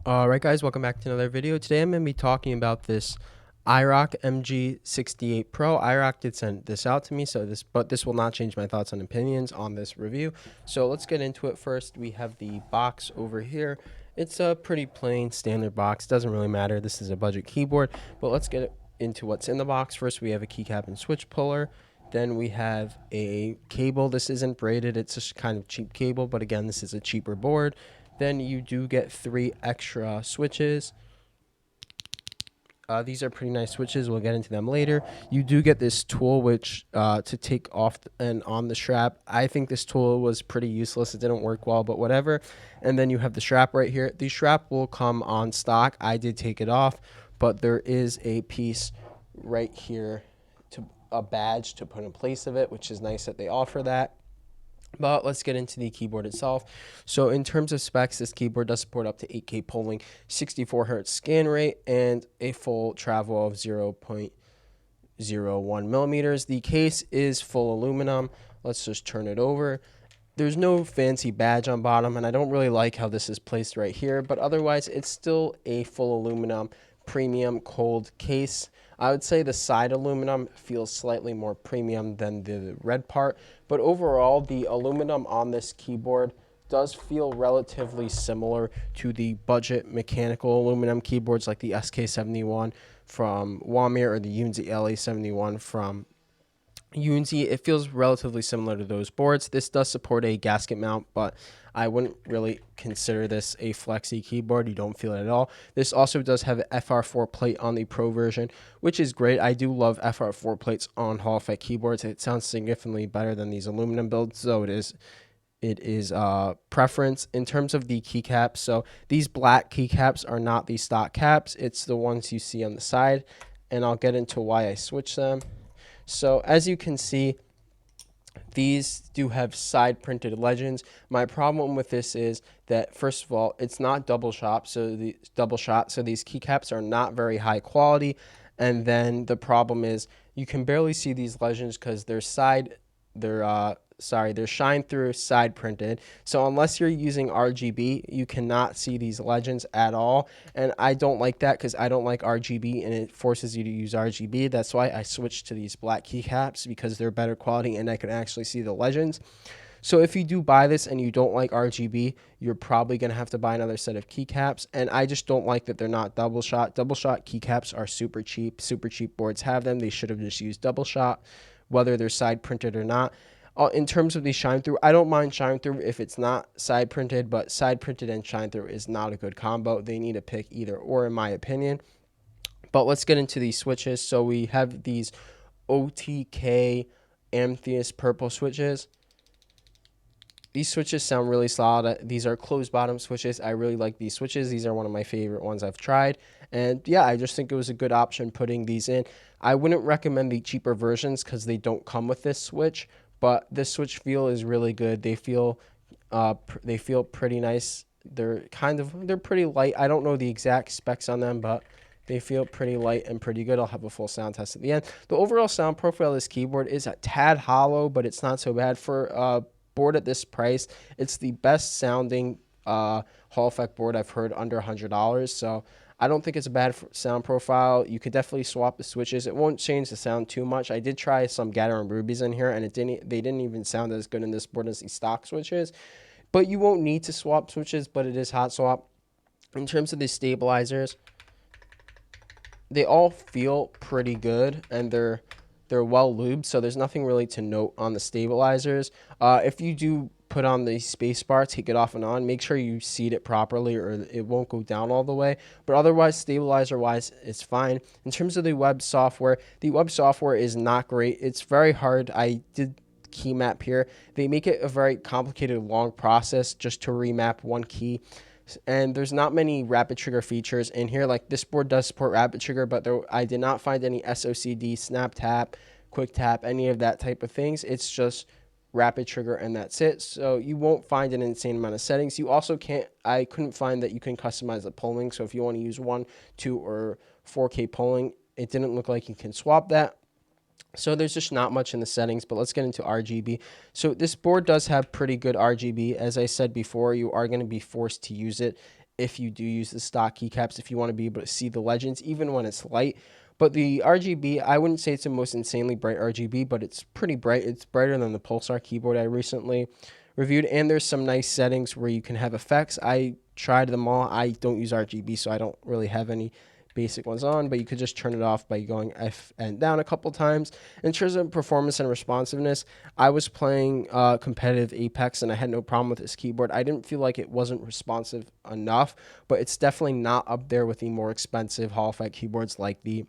Alright guys, welcome back to another video. Today I'm going to be talking about this Irok MG68 Pro. Irok did send this out to me, but this will not change my thoughts and opinions on this review. So let's get into it first. We have the box over here. It's a pretty plain standard box. Doesn't really matter. This is a budget keyboard, but let's get into what's in the box. First, we have a keycap and switch puller. Then we have a cable. This isn't braided. It's just kind of cheap cable, but again, this is a cheaper board. Then you do get 3 extra switches. These are pretty nice switches. We'll get into them later. You do get this tool which to take off and on the strap. I think this tool was pretty useless. It didn't work well, but whatever. And then you have the strap right here. The strap will come on stock. I did take it off, but there is a piece right here, a badge to put in place of it, which is nice that they offer that. But let's get into the keyboard itself. So in terms of specs, this keyboard does support up to 8K polling, 64 hertz scan rate, and a full travel of 0.01 millimeters. The case is full aluminum. Let's just turn it over. There's no fancy badge on bottom, and I don't really like how this is placed right here, but otherwise it's still a full aluminum premium cold case. I would say the side aluminum feels slightly more premium than the red part, but overall the aluminum on this keyboard does feel relatively similar to the budget mechanical aluminum keyboards like the SK71 from Wamir or the Unzi LA71 from Unzi. It feels relatively similar to those boards. This does support a gasket mount, but I wouldn't really consider this a flexi keyboard. You don't feel it at all. This also does have an FR4 plate on the Pro version, which is great. I do love FR4 plates on Hall Effect keyboards. It sounds significantly better than these aluminum builds, so it is preference. In terms of the keycaps, so these black keycaps are not the stock caps. It's the ones you see on the side, and I'll get into why I switched them. So as you can see, these do have side printed legends. My problem with this is that, first of all, it's not double shot, so these keycaps are not very high quality. And then the problem is you can barely see these legends because they're shine through side printed. So unless you're using RGB, you cannot see these legends at all. And I don't like that because I don't like RGB and it forces you to use RGB. That's why I switched to these black keycaps, because they're better quality and I can actually see the legends. So if you do buy this and you don't like RGB, you're probably going to have to buy another set of keycaps. And I just don't like that they're not double shot. Double shot keycaps are super cheap. Super cheap boards have them. They should have just used double shot, whether they're side printed or not. In terms of the shine through, I don't mind shine through if it's not side printed, but side printed and shine through is not a good combo. They need to pick either or, in my opinion. But let's get into these switches. So we have these OTK Amethyst purple switches. These switches sound really solid. These are closed bottom switches. I really like these switches. These are one of my favorite ones I've tried. And yeah, I just think it was a good option putting these in. I wouldn't recommend the cheaper versions because they don't come with this switch, but this switch feel is really good. They feel pretty nice. They're pretty light. I don't know the exact specs on them, but they feel pretty light and pretty good. I'll have a full sound test at the end. The overall sound profile of this keyboard is a tad hollow, but it's not so bad for board at this price. It's the best sounding Hall Effect board I've heard under $100. So I don't think it's a bad sound profile. You could definitely swap the switches. It won't change the sound too much. I did try some Gator and Rubies in here, and they didn't even sound as good in this board as the stock switches. But you won't need to swap switches, but it is hot swap. In terms of the stabilizers, they all feel pretty good, and they're well lubed, so there's nothing really to note on the stabilizers. If you do put on the space bar, take it off and on, make sure you seat it properly or it won't go down all the way. But otherwise, stabilizer wise, it's fine. In terms of the web software is not great. It's very hard. I did key map here. They make it a very complicated, long process just to remap one key. And there's not many rapid trigger features in here. Like, this board does support rapid trigger, but I did not find any SOCD, snap tap, quick tap, any of that type of things. It's just rapid trigger and that's it. So you won't find an insane amount of settings. You also I couldn't find that you can customize the polling. So if you want to use 1, 2, or 4K polling, it didn't look like you can swap that. So there's just not much in the settings, but let's get into RGB. So this board does have pretty good RGB. As I said before, you are going to be forced to use it if you do use the stock keycaps, if you want to be able to see the legends, even when it's light. But the RGB, I wouldn't say it's the most insanely bright RGB, but it's pretty bright. It's brighter than the Pulsar keyboard I recently reviewed. And there's some nice settings where you can have effects. I tried them all. I don't use RGB, so I don't really have any basic ones on, but you could just turn it off by going F and down a couple times. In terms of performance and responsiveness, I was playing competitive Apex and I had no problem with this keyboard. I didn't feel like it wasn't responsive enough, but it's definitely not up there with the more expensive Hall effect keyboards like the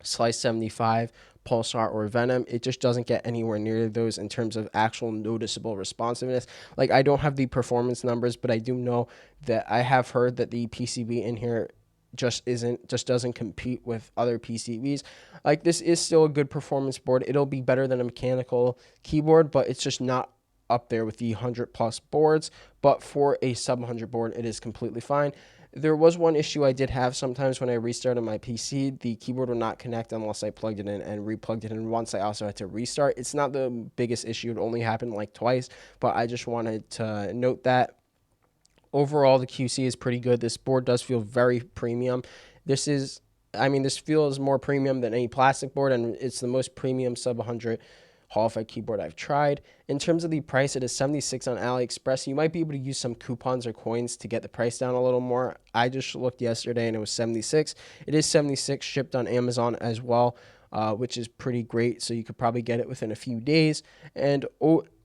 Slice 75, Pulsar, or Venom. It just doesn't get anywhere near those in terms of actual noticeable responsiveness. Like, I don't have the performance numbers, but I do know that I have heard that the PCB in here just doesn't compete with other PCBs. Like, this is still a good performance board. It'll be better than a mechanical keyboard, but it's just not up there with the 100 plus boards. But for a sub 100 board, it is completely fine. There was one issue I did have sometimes when I restarted my PC. The keyboard would not connect unless I plugged it in and replugged it in once. I also had to restart. It's not the biggest issue. It only happened like twice, but I just wanted to note that. Overall, the QC is pretty good. This board does feel very premium. This feels more premium than any plastic board, and it's the most premium sub 100 Hall effect keyboard I've tried. In terms of the price, it is $76 on AliExpress. You might be able to use some coupons or coins to get the price down a little more. I just looked yesterday and it was $76. It is $76 shipped on Amazon as well, which is pretty great. So you could probably get it within a few days. And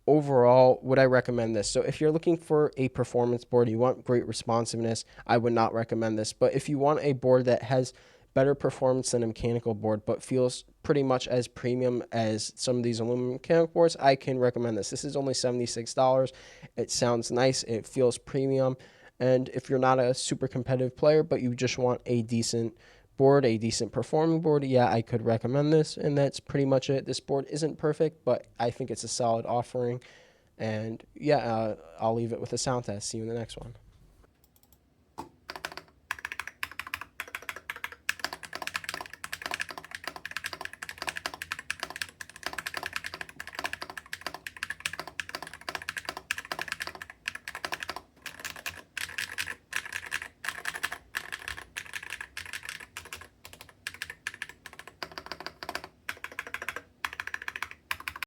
overall, would I recommend this? So if you're looking for a performance board, you want great responsiveness, I would not recommend this. But if you want a board that has better performance than a mechanical board but feels pretty much as premium as some of these aluminum mechanical boards, I can recommend this. This is only $76. It sounds nice. It feels premium. And if you're not a super competitive player but you just want a decent board, a decent performing board, yeah, I could recommend this. And that's pretty much it. This board isn't perfect, but I think it's a solid offering. And yeah, I'll leave it with a sound test. See you in the next one.